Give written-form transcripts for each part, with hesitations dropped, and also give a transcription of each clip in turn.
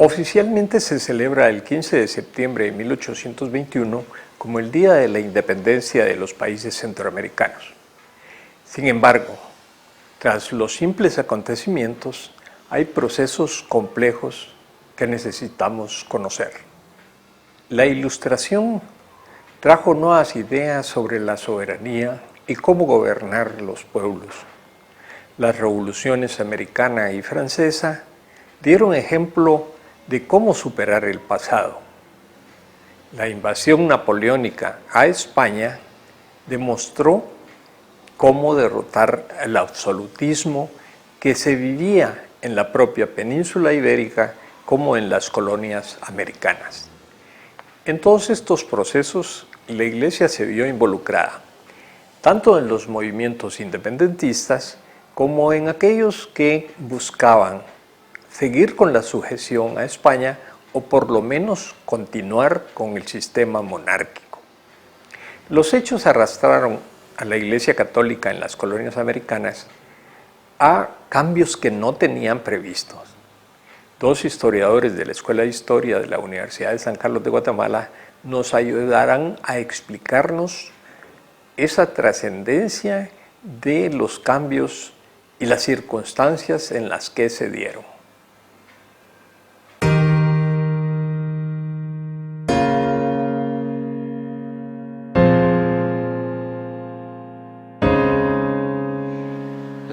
Oficialmente se celebra el 15 de septiembre de 1821 como el Día de la Independencia de los países centroamericanos. Sin embargo, tras los simples acontecimientos, hay procesos complejos que necesitamos conocer. La Ilustración trajo nuevas ideas sobre la soberanía y cómo gobernar los pueblos. Las revoluciones americana y francesa dieron ejemplo de cómo superar el pasado. La invasión napoleónica a España demostró cómo derrotar el absolutismo que se vivía en la propia península ibérica como en las colonias americanas. En todos estos procesos, la Iglesia se vio involucrada, tanto en los movimientos independentistas como en aquellos que buscaban seguir con la sujeción a España o por lo menos continuar con el sistema monárquico. Los hechos arrastraron a la Iglesia Católica en las colonias americanas a cambios que no tenían previstos. Dos historiadores de la Escuela de Historia de la Universidad de San Carlos de Guatemala nos ayudarán a explicarnos esa trascendencia de los cambios y las circunstancias en las que se dieron.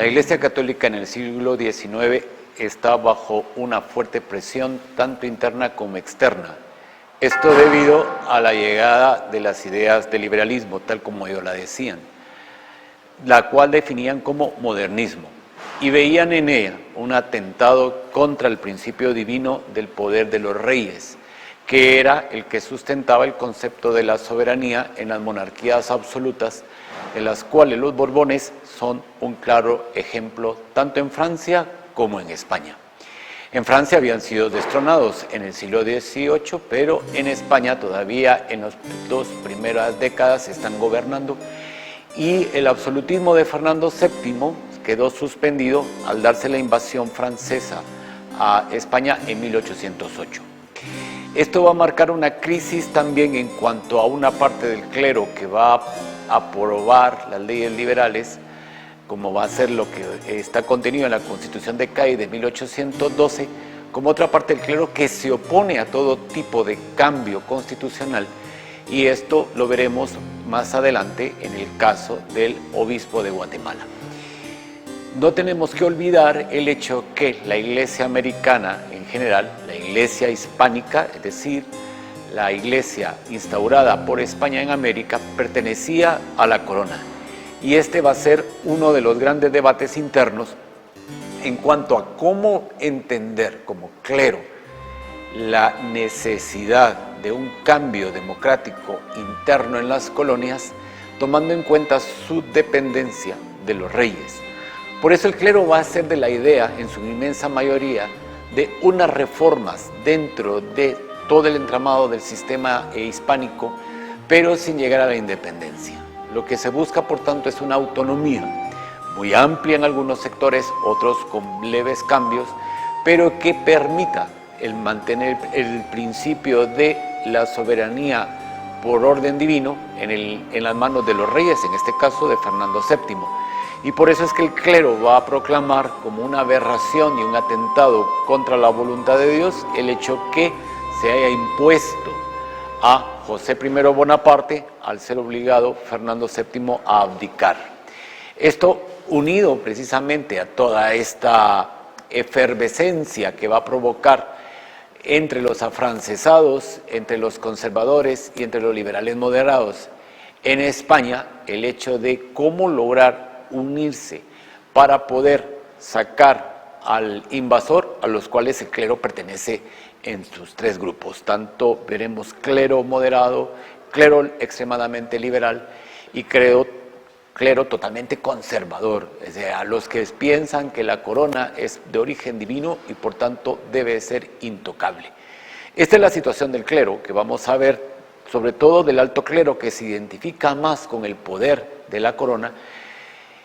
La Iglesia Católica en el siglo XIX está bajo una fuerte presión tanto interna como externa. Esto debido a la llegada de las ideas del liberalismo, tal como ellos la decían, la cual definían como modernismo, y veían en ella un atentado contra el principio divino del poder de los reyes, que era el que sustentaba el concepto de la soberanía en las monarquías absolutas, de las cuales los Borbones son un claro ejemplo tanto en Francia como en España. En Francia habían sido destronados en el siglo XVIII, pero en España todavía en las dos primeras décadas están gobernando, y el absolutismo de Fernando VII quedó suspendido al darse la invasión francesa a España en 1808. Esto va a marcar una crisis también en cuanto a una parte del clero que va a aprobar las leyes liberales, como va a ser lo que está contenido en la Constitución de Cádiz de 1812, como otra parte del clero que se opone a todo tipo de cambio constitucional, y esto lo veremos más adelante en el caso del obispo de Guatemala. No tenemos que olvidar el hecho que la Iglesia americana en general, la Iglesia hispánica, es decir, la Iglesia instaurada por España en América, pertenecía a la corona. Y este va a ser uno de los grandes debates internos en cuanto a cómo entender como clero la necesidad de un cambio democrático interno en las colonias, tomando en cuenta su dependencia de los reyes. Por eso el clero va a ser de la idea, en su inmensa mayoría, de unas reformas dentro de todo el entramado del sistema hispánico, pero sin llegar a la independencia. Lo que se busca, por tanto, es una autonomía muy amplia en algunos sectores, otros con leves cambios, pero que permita el mantener el principio de la soberanía por orden divino en las manos de los reyes, en este caso de Fernando VII. Y por eso es que el clero va a proclamar como una aberración y un atentado contra la voluntad de Dios el hecho que se haya impuesto a José I Bonaparte, al ser obligado Fernando VII a abdicar. Esto unido precisamente a toda esta efervescencia que va a provocar entre los afrancesados, entre los conservadores y entre los liberales moderados en España, el hecho de cómo lograr unirse para poder sacar al invasor, a los cuales el clero pertenece en sus tres grupos. Tanto veremos clero moderado, clero extremadamente liberal y clero totalmente conservador, o sea, los que piensan que la corona es de origen divino y por tanto debe ser intocable. Esta es la situación del clero, que vamos a ver, sobre todo del alto clero, que se identifica más con el poder de la corona,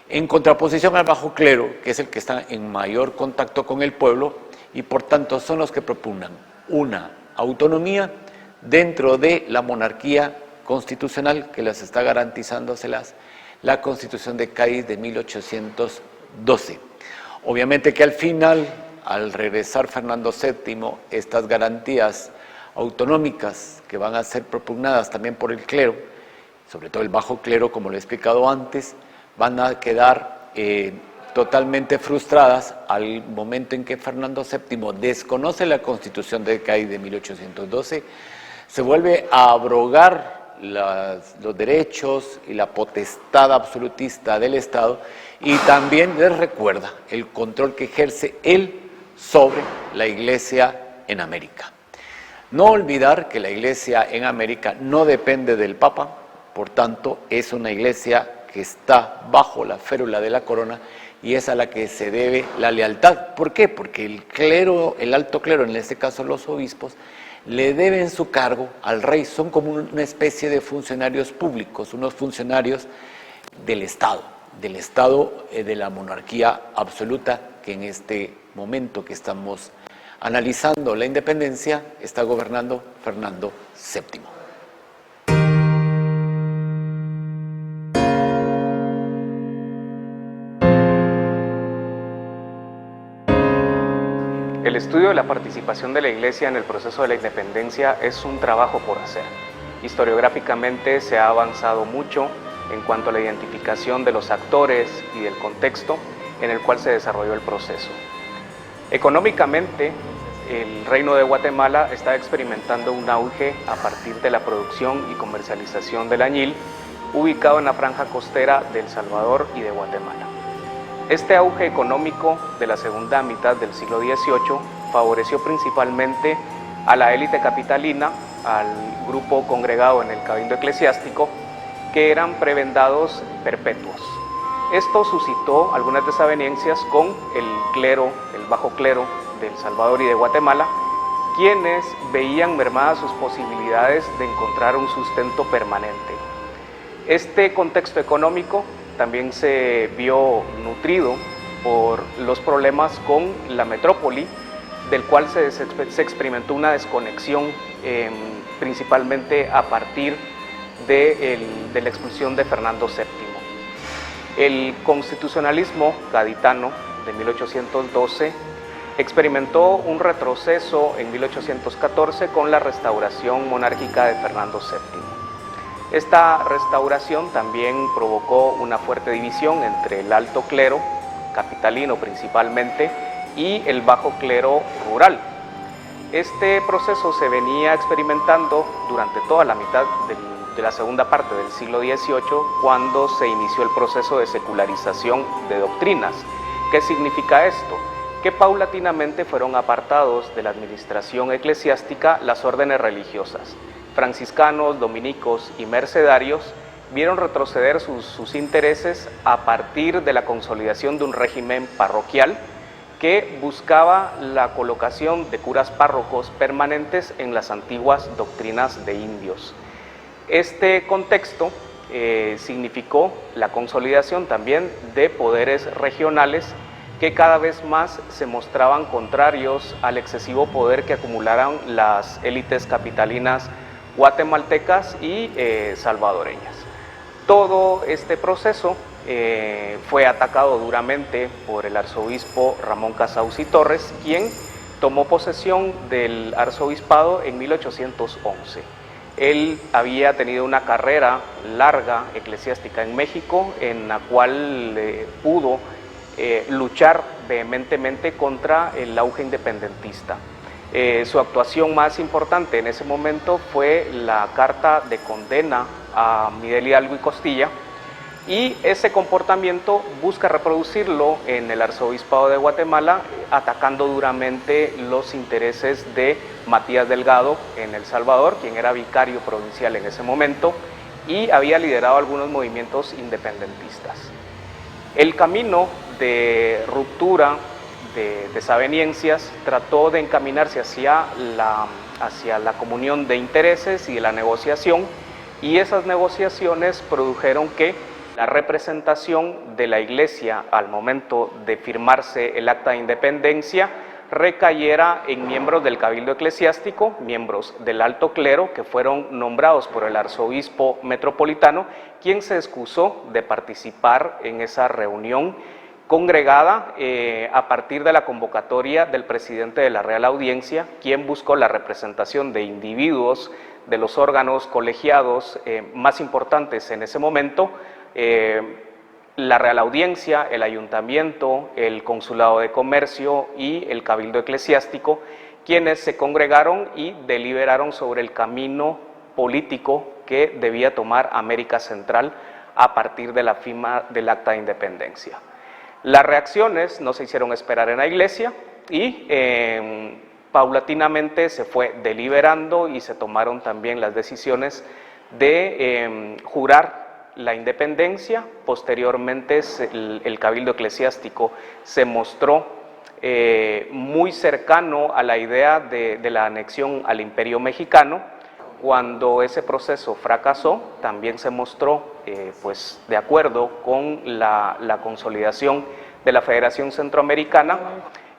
en contraposición al bajo clero, que es el que está en mayor contacto con el pueblo y por tanto son los que propugnan una autonomía dentro de la monarquía constitucional que las está garantizándoselas la Constitución de Cádiz de 1812. Obviamente que al final, al regresar Fernando VII, estas garantías autonómicas que van a ser propugnadas también por el clero, sobre todo el bajo clero, como lo he explicado antes, van a quedar totalmente frustradas al momento en que Fernando VII desconoce la Constitución de Cádiz de 1812, se vuelve a abrogar los derechos y la potestad absolutista del Estado y también les recuerda el control que ejerce él sobre la Iglesia en América. No olvidar que la Iglesia en América no depende del Papa, por tanto es una Iglesia que está bajo la férula de la corona y es a la que se debe la lealtad. ¿Por qué? Porque el clero, el alto clero, en este caso los obispos, le deben su cargo al rey, son como una especie de funcionarios públicos, unos funcionarios del Estado de la monarquía absoluta que en este momento que estamos analizando la independencia está gobernando Fernando VII. El estudio de la participación de la Iglesia en el proceso de la independencia es un trabajo por hacer. Historiográficamente se ha avanzado mucho en cuanto a la identificación de los actores y del contexto en el cual se desarrolló el proceso. Económicamente, el Reino de Guatemala está experimentando un auge a partir de la producción y comercialización del añil, ubicado en la franja costera de El Salvador y de Guatemala. Este auge económico de la segunda mitad del siglo XVIII favoreció principalmente a la élite capitalina, al grupo congregado en el cabildo eclesiástico, que eran prebendados perpetuos. Esto suscitó algunas desavenencias con el clero, el bajo clero de El Salvador y de Guatemala, quienes veían mermadas sus posibilidades de encontrar un sustento permanente. Este contexto económico también se vio nutrido por los problemas con la metrópoli, del cual se experimentó una desconexión principalmente a partir de la expulsión de Fernando VII. El constitucionalismo gaditano de 1812 experimentó un retroceso en 1814 con la restauración monárquica de Fernando VII. Esta restauración también provocó una fuerte división entre el alto clero, capitalino principalmente, y el bajo clero rural. Este proceso se venía experimentando durante toda la mitad de la segunda parte del siglo XVIII, cuando se inició el proceso de secularización de doctrinas. ¿Qué significa esto? Que paulatinamente fueron apartados de la administración eclesiástica las órdenes religiosas. Franciscanos, dominicos y mercedarios vieron retroceder sus intereses a partir de la consolidación de un régimen parroquial que buscaba la colocación de curas párrocos permanentes en las antiguas doctrinas de indios. Este contexto significó la consolidación también de poderes regionales que cada vez más se mostraban contrarios al excesivo poder que acumularon las élites capitalinas guatemaltecas y salvadoreñas. Todo este proceso fue atacado duramente por el arzobispo Ramón Casauzi Torres, quien tomó posesión del arzobispado en 1811. Él había tenido una carrera larga eclesiástica en México, en la cual pudo luchar vehementemente contra el auge independentista. Su actuación más importante en ese momento fue la carta de condena a Miguel Hidalgo y Costilla, y ese comportamiento busca reproducirlo en el arzobispado de Guatemala, atacando duramente los intereses de Matías Delgado en El Salvador, quien era vicario provincial en ese momento y había liderado algunos movimientos independentistas. El camino de ruptura, de desavenencias, trató de encaminarse hacia la comunión de intereses y de la negociación, y esas negociaciones produjeron que la representación de la Iglesia al momento de firmarse el Acta de Independencia recayera en miembros del cabildo eclesiástico, miembros del alto clero que fueron nombrados por el arzobispo metropolitano, quien se excusó de participar en esa reunión congregada a partir de la convocatoria del presidente de la Real Audiencia, quien buscó la representación de individuos de los órganos colegiados más importantes en ese momento, la Real Audiencia, el Ayuntamiento, el Consulado de Comercio y el Cabildo Eclesiástico, quienes se congregaron y deliberaron sobre el camino político que debía tomar América Central a partir de la firma del Acta de Independencia. Las reacciones no se hicieron esperar en la Iglesia y paulatinamente se fue deliberando y se tomaron también las decisiones de jurar la independencia. Posteriormente el Cabildo Eclesiástico se mostró muy cercano a la idea de la anexión al Imperio Mexicano. Cuando ese proceso fracasó, también se mostró pues, de acuerdo con la consolidación de la Federación Centroamericana,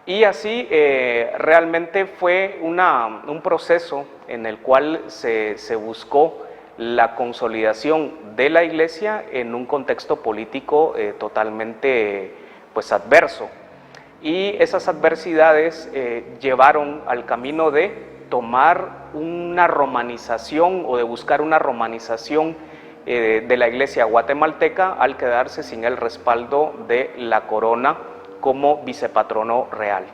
y así realmente fue un proceso en el cual se buscó la consolidación de la Iglesia en un contexto político totalmente pues, adverso. Y esas adversidades llevaron al camino de tomar una romanización o de buscar una romanización de la Iglesia guatemalteca al quedarse sin el respaldo de la corona como vicepatrono real.